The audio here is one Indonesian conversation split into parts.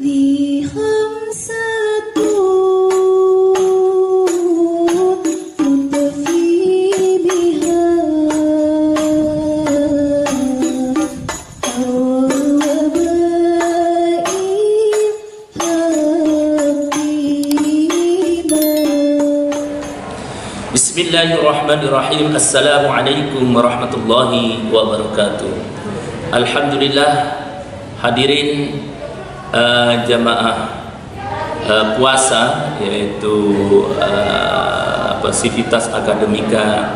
لي خمسة تطفي بها وبائي حقيبا. Bismillahirrahmanirrahim. Assalamualaikum warahmatullahi wabarakatuh. Alhamdulillah, hadirin jamaah puasa, yaitu Sivitas Akademika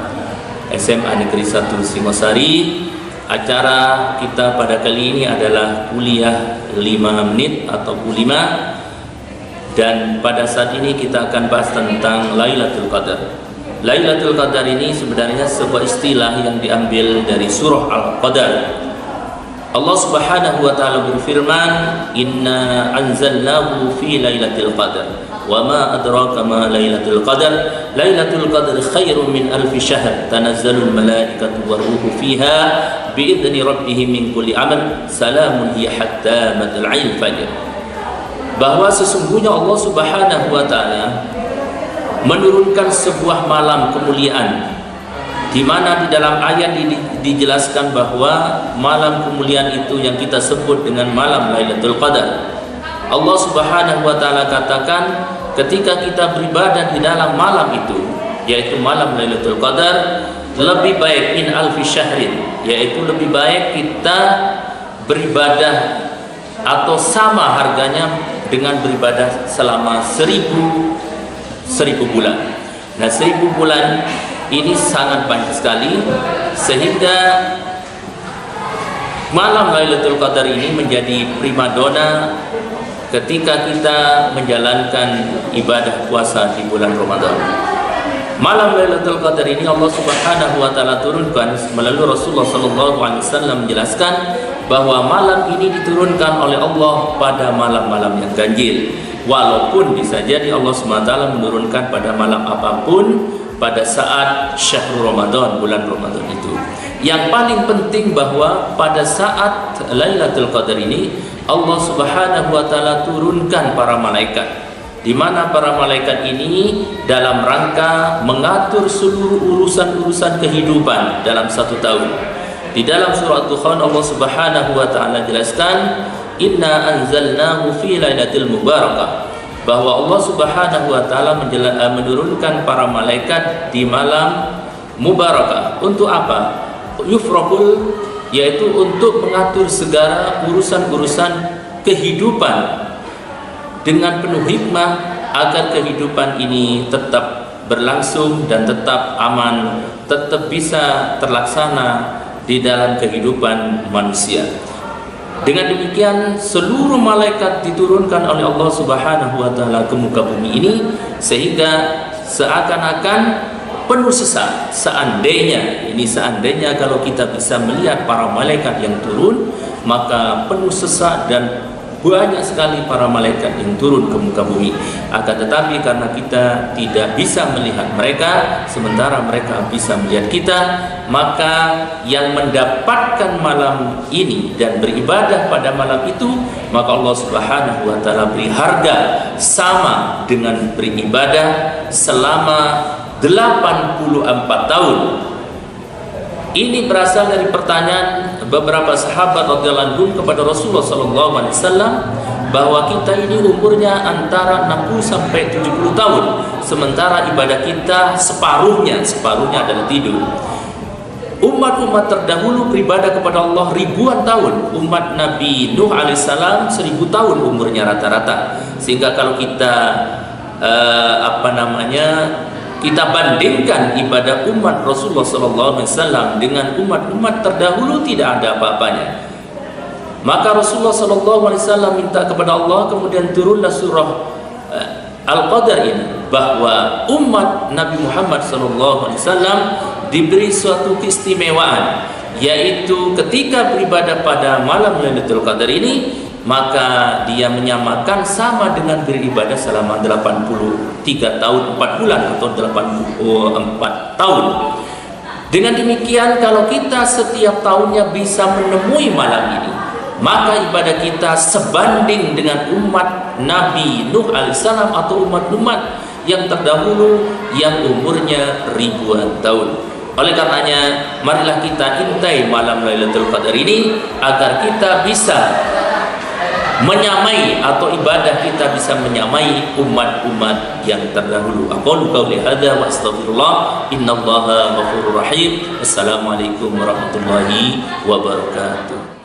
SMA Negeri 1 Singosari. Acara kita pada kali ini adalah kuliah 5 menit atau 5, dan pada saat ini kita akan bahas tentang Lailatul Qadar. Lailatul Qadar ini sebenarnya sebuah istilah yang diambil dari surah Al-Qadar. Allah Subhanahu wa taala berfirman, "Inna anzalnahu fi lailatul qadar, wa ma adraka ma lailatul qadar, lailatul qadar khairun min alfi syahr, tanazzalul malaikatu waruhu fiha biidzni rabbihim min kulli amal, salamun hiya hatta matla'il fajr." Bahwa sesungguhnya Allah Subhanahu wa taala menurunkan sebuah malam kemuliaan, di mana di dalam ayat dijelaskan bahwa malam kemuliaan itu yang kita sebut dengan malam Lailatul Qadar. Allah Subhanahu wa taala katakan, ketika kita beribadah di dalam malam itu, yaitu malam Lailatul Qadar, lebih baik min alfi syahrin, yaitu lebih baik kita beribadah atau sama harganya dengan beribadah selama 1000 bulan. Nah, 1000 bulan ini sangat banyak sekali, sehingga malam Lailatul Qadar ini menjadi primadona ketika kita menjalankan ibadah puasa di bulan Ramadan. Malam Lailatul Qadar ini Allah Subhanahu wa taala turunkan melalui Rasulullah sallallahu alaihi wasallam menjelaskan bahwa malam ini diturunkan oleh Allah pada malam-malam yang ganjil. Walaupun bisa jadi Allah SWT menurunkan pada malam apapun pada saat syahrul Ramadan, bulan Ramadan itu. Yang paling penting bahwa pada saat Lailatul Qadar ini Allah Subhanahu wa taala turunkan para malaikat, di mana para malaikat ini dalam rangka mengatur seluruh urusan-urusan kehidupan dalam satu tahun. Di dalam surah Dukhan Allah Subhanahu wa taala jelaskan, "Inna anzalnahu fi lailatul mubarakah," bahwa Allah Subhanahu wa taala menurunkan para malaikat di malam mubarakah. Untuk apa? Yufraqul, yaitu untuk mengatur segala urusan-urusan kehidupan dengan penuh hikmah agar kehidupan ini tetap berlangsung dan tetap aman, tetap bisa terlaksana di dalam kehidupan manusia. Dengan demikian seluruh malaikat diturunkan oleh Allah Subhanahu wa taala ke muka bumi ini, sehingga seakan-akan penuh sesak. Seandainya kalau kita bisa melihat para malaikat yang turun, maka penuh sesak dan banyak sekali para malaikat yang turun ke muka bumi. Akan tetapi karena kita tidak bisa melihat mereka, sementara mereka bisa melihat kita, maka yang mendapatkan malam ini dan beribadah pada malam itu, maka Allah Subhanahu wa taala beri harga sama dengan beribadah selama 84 tahun. Ini berasal dari pertanyaan beberapa sahabat radhiyallahu anhum kepada Rasulullah sallallahu alaihi wasallam, bahwa kita ini umurnya antara 60 sampai 70 tahun, sementara ibadah kita separuhnya adalah tidur. Umat-umat terdahulu beribadah kepada Allah ribuan tahun. Umat Nabi Nuh alaihissalam 1000 tahun umurnya rata-rata. Sehingga kalau kita kita bandingkan ibadah umat Rasulullah SAW dengan umat-umat terdahulu, tidak ada apa-apanya. Maka Rasulullah SAW minta kepada Allah, kemudian turunlah surah Al-Qadar ini, bahwa umat Nabi Muhammad SAW diberi suatu keistimewaan, yaitu ketika beribadah pada malam Lailatul Qadar ini, maka dia menyamakan sama dengan beribadah selama 83 tahun 4 bulan atau 84 tahun. Dengan demikian, kalau kita setiap tahunnya bisa menemui malam ini, maka ibadah kita sebanding dengan umat Nabi Nuh alaihissalam atau umat-umat yang terdahulu yang umurnya ribuan tahun. Oleh karenanya, marilah kita intai malam Lailatul Qadar ini agar kita bisa menyamai atau ibadah kita bisa menyamai umat-umat yang terdahulu. Aqulu qauli hadza wa astaghfirullah, innallaha ghafurur rahim. Assalamualaikum warahmatullahi wabarakatuh.